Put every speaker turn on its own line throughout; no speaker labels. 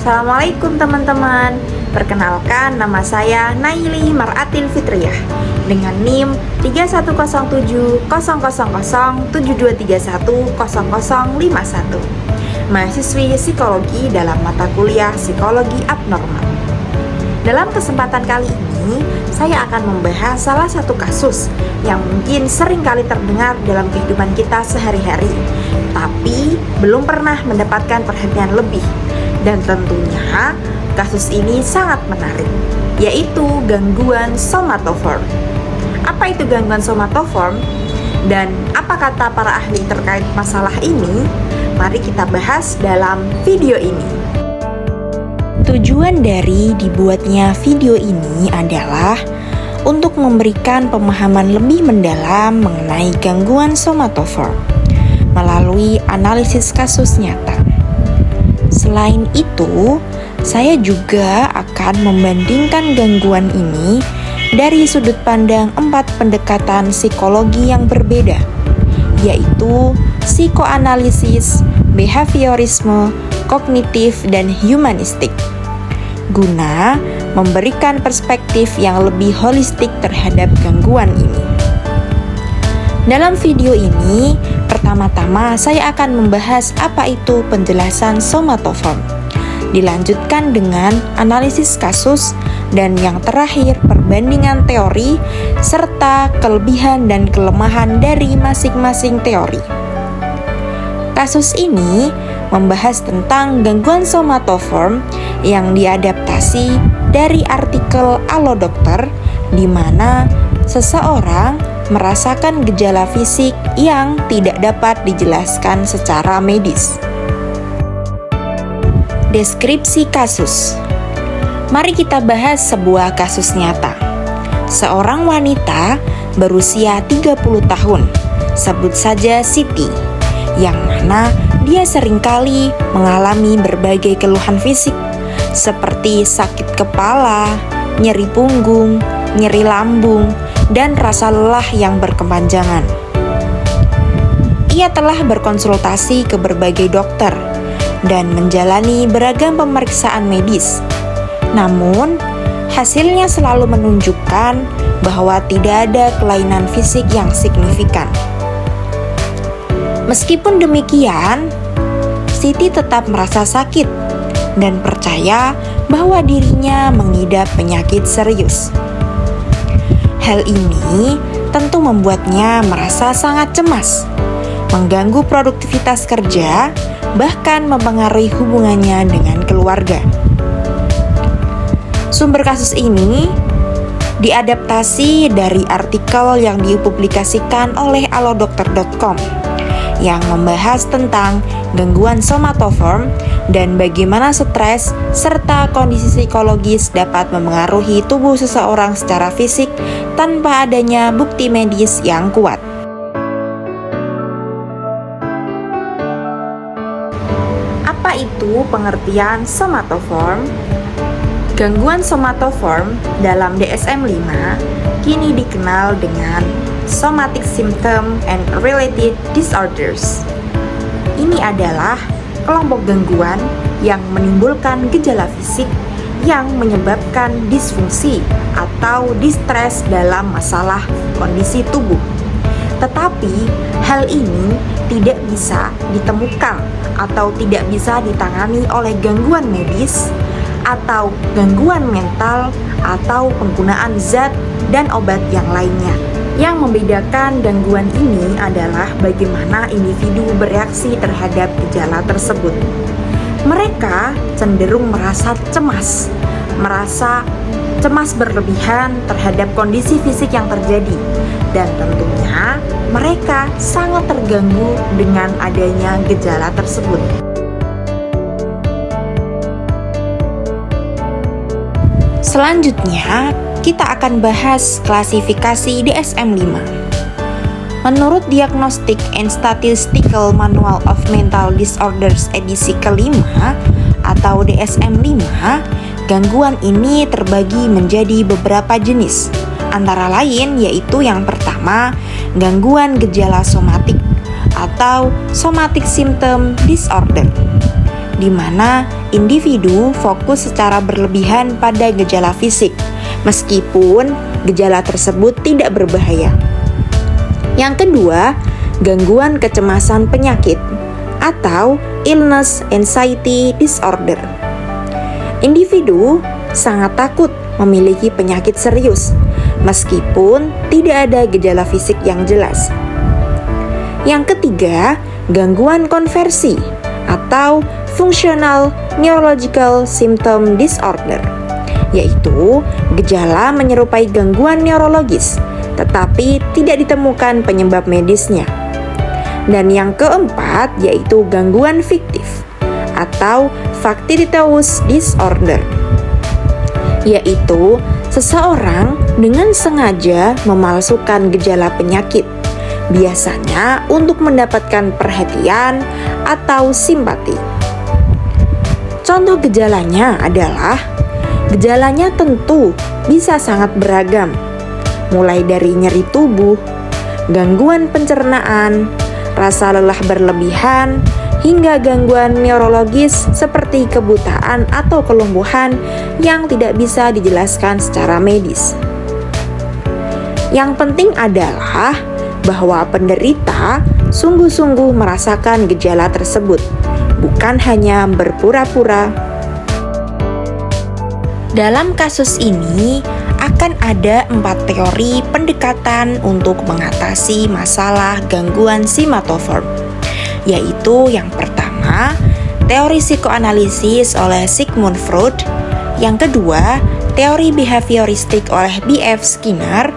Assalamualaikum teman-teman. Perkenalkan, nama saya Naili Maratil Fitriyah dengan NIM 3107000723100051, mahasiswi psikologi dalam mata kuliah psikologi abnormal. Dalam kesempatan kali ini, saya akan membahas salah satu kasus yang mungkin sering kali terdengar dalam kehidupan kita sehari-hari, tapi belum pernah mendapatkan perhatian lebih. Dan tentunya kasus ini sangat menarik, yaitu gangguan somatoform. Apa itu gangguan somatoform? Dan apa kata para ahli terkait masalah ini? Mari kita bahas dalam video ini.
Tujuan dari dibuatnya video ini adalah untuk memberikan pemahaman lebih mendalam mengenai gangguan somatoform melalui analisis kasus nyata. Selain itu, saya juga akan membandingkan gangguan ini dari sudut pandang 4 pendekatan psikologi yang berbeda, yaitu psikoanalisis, behaviorisme, kognitif, dan humanistik, guna memberikan perspektif yang lebih holistik terhadap gangguan ini. Dalam video ini, pertama-tama saya akan membahas apa itu penjelasan somatoform. Dilanjutkan dengan analisis kasus, dan yang terakhir perbandingan teori serta kelebihan dan kelemahan dari masing-masing teori. Kasus ini membahas tentang gangguan somatoform yang diadaptasi dari artikel Alo Dokter, di mana seseorang merasakan gejala fisik yang tidak dapat dijelaskan secara medis. Deskripsi kasus. Mari kita bahas sebuah kasus nyata. Seorang wanita berusia 30 tahun, sebut saja Siti, yang mana dia seringkali mengalami berbagai keluhan fisik seperti sakit kepala, nyeri punggung, nyeri lambung, dan rasa lelah yang berkepanjangan. Ia telah berkonsultasi ke berbagai dokter dan menjalani beragam pemeriksaan medis. Namun, hasilnya selalu menunjukkan bahwa tidak ada kelainan fisik yang signifikan. Meskipun demikian, Siti tetap merasa sakit dan percaya bahwa dirinya mengidap penyakit serius. Hal ini tentu membuatnya merasa sangat cemas, mengganggu produktivitas kerja, bahkan mempengaruhi hubungannya dengan keluarga. Sumber kasus ini diadaptasi dari artikel yang dipublikasikan oleh alodokter.com yang membahas tentang gangguan somatoform dan bagaimana stres serta kondisi psikologis dapat memengaruhi tubuh seseorang secara fisik tanpa adanya bukti medis yang kuat.
Apa itu pengertian somatoform? Gangguan somatoform dalam DSM-5 kini dikenal dengan Somatic Symptom and Related Disorders. Ini adalah kelompok gangguan yang menimbulkan gejala fisik yang menyebabkan disfungsi atau distres dalam masalah kondisi tubuh. Tetapi hal ini tidak bisa ditemukan atau tidak bisa ditangani oleh gangguan medis atau gangguan mental atau penggunaan zat dan obat yang lainnya. Yang membedakan gangguan ini adalah bagaimana individu bereaksi terhadap gejala tersebut. Mereka cenderung merasa cemas berlebihan terhadap kondisi fisik yang terjadi, dan tentunya mereka sangat terganggu dengan adanya gejala tersebut.
Selanjutnya, kita akan bahas klasifikasi DSM-5. Menurut Diagnostic and Statistical Manual of Mental Disorders edisi kelima atau DSM-5, gangguan ini terbagi menjadi beberapa jenis, antara lain yaitu yang pertama, gangguan gejala somatik atau Somatic Symptom Disorder. di mana individu fokus secara berlebihan pada gejala fisik, meskipun gejala tersebut tidak berbahaya. Yang kedua, gangguan kecemasan penyakit atau illness anxiety disorder. Individu sangat takut memiliki penyakit serius, meskipun tidak ada gejala fisik yang jelas. Yang ketiga, gangguan konversi atau functional neurological symptom disorder, yaitu gejala menyerupai gangguan neurologis, tetapi tidak ditemukan penyebab medisnya. Dan yang keempat, yaitu gangguan fiktif atau factitious disorder, yaitu seseorang dengan sengaja memalsukan gejala penyakit, biasanya untuk mendapatkan perhatian atau simpati. Contoh gejalanya adalah, gejalanya tentu bisa sangat beragam, mulai dari nyeri tubuh, gangguan pencernaan, rasa lelah berlebihan, hingga gangguan neurologis seperti kebutaan atau kelumpuhan yang tidak bisa dijelaskan secara medis. Yang penting adalah bahwa penderita sungguh-sungguh merasakan gejala tersebut, bukan hanya berpura-pura. Dalam kasus ini akan ada 4 teori pendekatan untuk mengatasi masalah gangguan simatoform, yaitu yang pertama, teori psikoanalisis oleh Sigmund Freud, yang kedua, teori behavioristik oleh B.F. Skinner,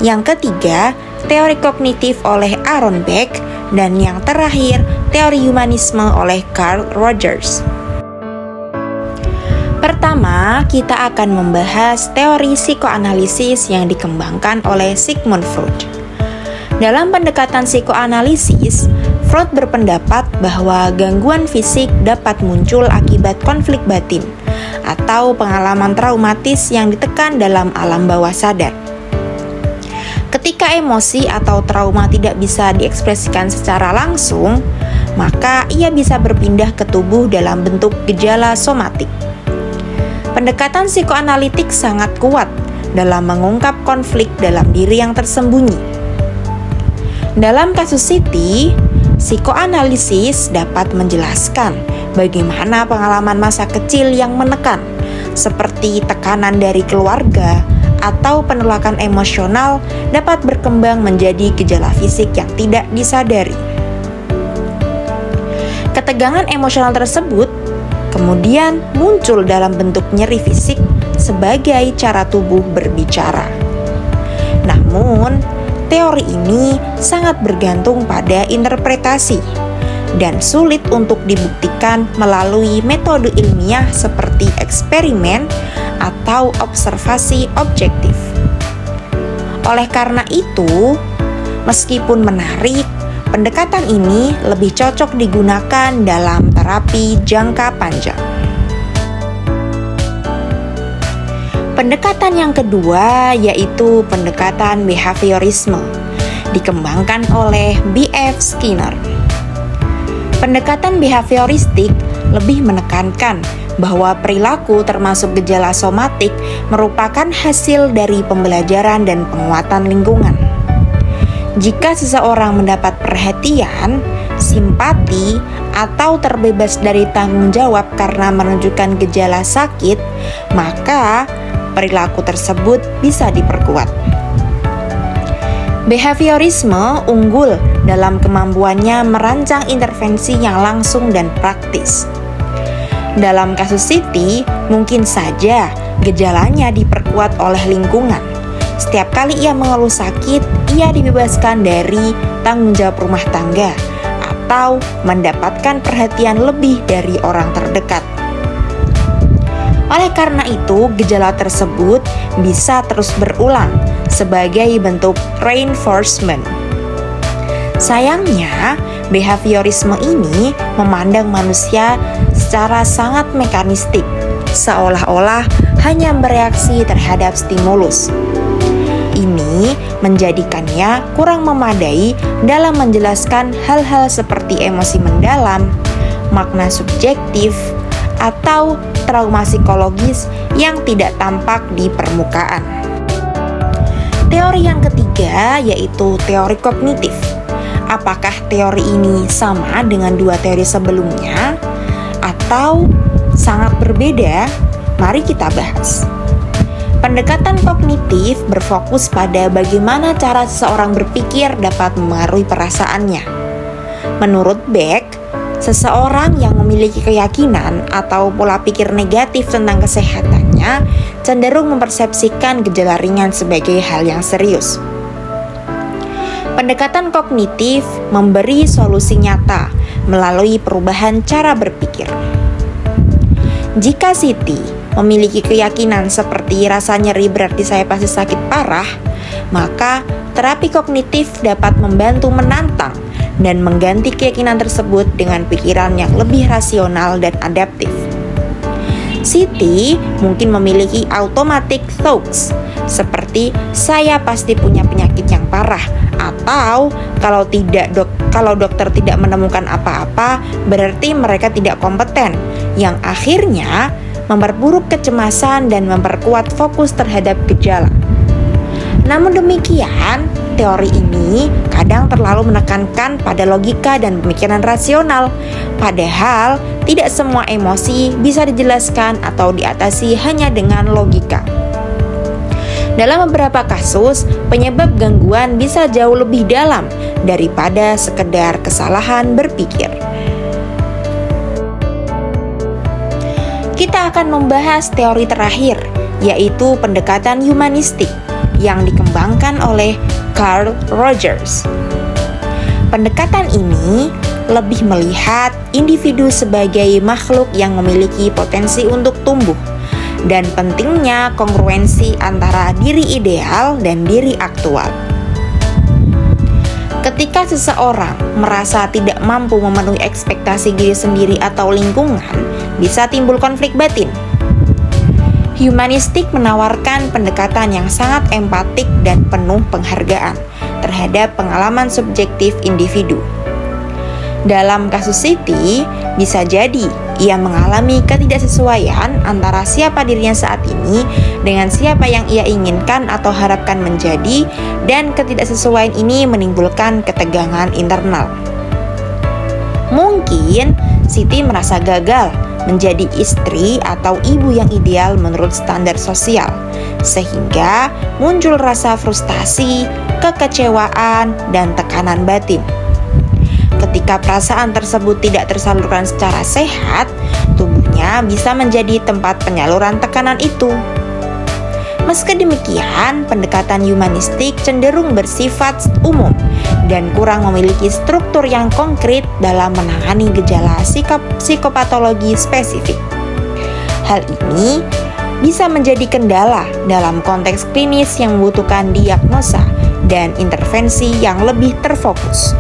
yang ketiga, teori kognitif oleh Aaron Beck, dan yang terakhir, teori humanisme oleh Carl Rogers. Pertama, kita akan membahas teori psikoanalisis yang dikembangkan oleh Sigmund Freud. Dalam pendekatan psikoanalisis, Freud berpendapat bahwa gangguan fisik dapat muncul akibat konflik batin atau pengalaman traumatis yang ditekan dalam alam bawah sadar. Ketika emosi atau trauma tidak bisa diekspresikan secara langsung, maka ia bisa berpindah ke tubuh dalam bentuk gejala somatik. Pendekatan psikoanalitik sangat kuat dalam mengungkap konflik dalam diri yang tersembunyi. Dalam kasus Siti, psikoanalisis dapat menjelaskan bagaimana pengalaman masa kecil yang menekan, seperti tekanan dari keluarga atau penolakan emosional, dapat berkembang menjadi gejala fisik yang tidak disadari. Ketegangan emosional tersebut kemudian muncul dalam bentuk nyeri fisik sebagai cara tubuh berbicara. Namun, teori ini sangat bergantung pada interpretasi dan sulit untuk dibuktikan melalui metode ilmiah seperti eksperimen atau observasi objektif. Oleh karena itu, meskipun menarik, pendekatan ini lebih cocok digunakan dalam terapi jangka panjang. Pendekatan yang kedua yaitu pendekatan behaviorisme, dikembangkan oleh B.F. Skinner. Pendekatan behavioristik lebih menekankan bahwa perilaku termasuk gejala somatik merupakan hasil dari pembelajaran dan penguatan lingkungan. Jika seseorang mendapat perhatian, simpati, atau terbebas dari tanggung jawab karena menunjukkan gejala sakit, maka perilaku tersebut bisa diperkuat. Behaviorisme unggul dalam kemampuannya merancang intervensi yang langsung dan praktis. Dalam kasus Siti, mungkin saja gejalanya diperkuat oleh lingkungan. Setiap kali ia mengeluh sakit, ia dibebaskan dari tanggung jawab rumah tangga atau mendapatkan perhatian lebih dari orang terdekat. Oleh karena itu, gejala tersebut bisa terus berulang sebagai bentuk reinforcement. Sayangnya, behaviorisme ini memandang manusia secara sangat mekanistik, seolah-olah hanya bereaksi terhadap stimulus. Ini menjadikannya kurang memadai dalam menjelaskan hal-hal seperti emosi mendalam, makna subjektif, atau trauma psikologis yang tidak tampak di permukaan. Teori yang ketiga yaitu teori kognitif. Apakah teori ini sama dengan dua teori sebelumnya atau sangat berbeda? Mari kita bahas. Pendekatan kognitif berfokus pada bagaimana cara seseorang berpikir dapat memengaruhi perasaannya. Menurut Beck, seseorang yang memiliki keyakinan atau pola pikir negatif tentang kesehatannya cenderung mempersepsikan gejala ringan sebagai hal yang serius. Pendekatan kognitif memberi solusi nyata melalui perubahan cara berpikir. Jika Siti memiliki keyakinan seperti rasa nyeri berarti saya pasti sakit parah, maka terapi kognitif dapat membantu menantang dan mengganti keyakinan tersebut dengan pikiran yang lebih rasional dan adaptif. Siti mungkin memiliki automatic thoughts seperti saya pasti punya penyakit yang parah, atau kalau dokter tidak menemukan apa-apa berarti mereka tidak kompeten, yang akhirnya memperburuk kecemasan dan memperkuat fokus terhadap gejala. Namun demikian, teori ini kadang terlalu menekankan pada logika dan pemikiran rasional, padahal tidak semua emosi bisa dijelaskan atau diatasi hanya dengan logika. Dalam beberapa kasus, penyebab gangguan bisa jauh lebih dalam daripada sekedar kesalahan berpikir. Kita akan membahas teori terakhir, yaitu pendekatan humanistik yang dikembangkan oleh Carl Rogers. Pendekatan ini lebih melihat individu sebagai makhluk yang memiliki potensi untuk tumbuh dan pentingnya kongruensi antara diri ideal dan diri aktual. Ketika seseorang merasa tidak mampu memenuhi ekspektasi diri sendiri atau lingkungan, bisa timbul konflik batin. Humanistik menawarkan pendekatan yang sangat empatik dan penuh penghargaan terhadap pengalaman subjektif individu. Dalam kasus Siti, bisa jadi ia mengalami ketidaksesuaian antara siapa dirinya saat ini dengan siapa yang ia inginkan atau harapkan menjadi, dan ketidaksesuaian ini menimbulkan ketegangan internal. Mungkin Siti merasa gagal menjadi istri atau ibu yang ideal menurut standar sosial, sehingga muncul rasa frustasi, kekecewaan, dan tekanan batin. Ketika perasaan tersebut tidak tersalurkan secara sehat, tubuhnya bisa menjadi tempat penyaluran tekanan itu. Meski demikian, pendekatan humanistik cenderung bersifat umum dan kurang memiliki struktur yang konkret dalam menangani gejala psikopatologi spesifik. Hal ini bisa menjadi kendala dalam konteks klinis yang membutuhkan diagnosa dan intervensi yang lebih terfokus.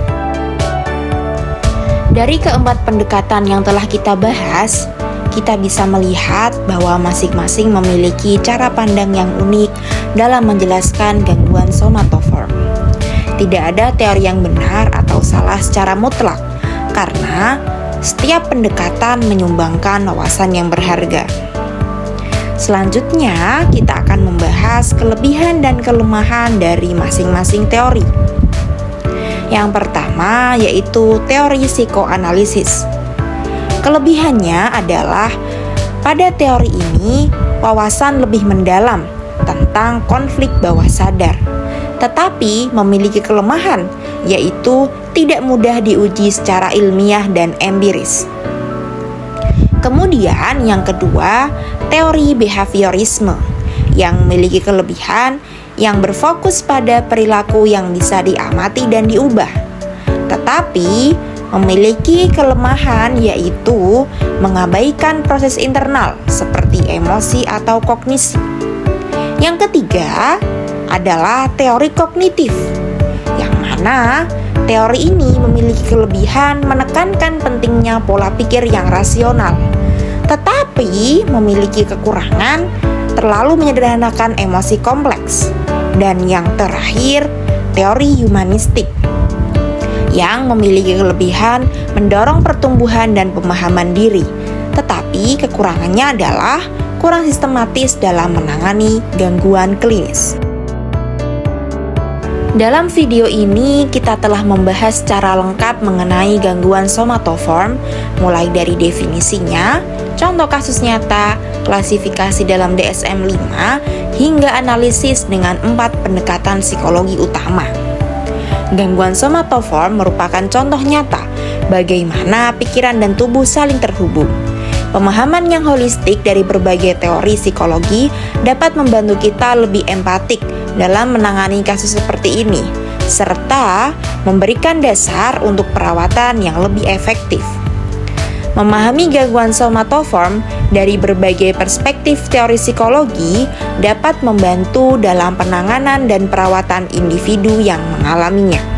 Dari keempat pendekatan yang telah kita bahas, kita bisa melihat bahwa masing-masing memiliki cara pandang yang unik dalam menjelaskan gangguan somatoform. Tidak ada teori yang benar atau salah secara mutlak, karena setiap pendekatan menyumbangkan wawasan yang berharga. Selanjutnya, kita akan membahas kelebihan dan kelemahan dari masing-masing teori. Yang pertama yaitu teori psikoanalisis. Kelebihannya adalah pada teori ini wawasan lebih mendalam tentang konflik bawah sadar, tetapi memiliki kelemahan yaitu tidak mudah diuji secara ilmiah dan empiris. Kemudian yang kedua, teori behaviorisme yang memiliki kelebihan yang berfokus pada perilaku yang bisa diamati dan diubah, tetapi memiliki kelemahan yaitu mengabaikan proses internal seperti emosi atau kognisi. Yang ketiga adalah teori kognitif, yang mana teori ini memiliki kelebihan menekankan pentingnya pola pikir yang rasional, tetapi memiliki kekurangan terlalu menyederhanakan emosi kompleks. Dan yang terakhir, teori humanistik yang memiliki kelebihan mendorong pertumbuhan dan pemahaman diri. Tetapi kekurangannya adalah kurang sistematis dalam menangani gangguan klinis. Dalam video ini, kita telah membahas secara lengkap mengenai gangguan somatoform, mulai dari definisinya, contoh kasus nyata, klasifikasi dalam DSM-5, hingga analisis dengan 4 pendekatan psikologi utama. Gangguan somatoform merupakan contoh nyata bagaimana pikiran dan tubuh saling terhubung. Pemahaman yang holistik dari berbagai teori psikologi dapat membantu kita lebih empatik dalam menangani kasus seperti ini, serta memberikan dasar untuk perawatan yang lebih efektif. Memahami gangguan somatoform dari berbagai perspektif teori psikologi dapat membantu dalam penanganan dan perawatan individu yang mengalaminya.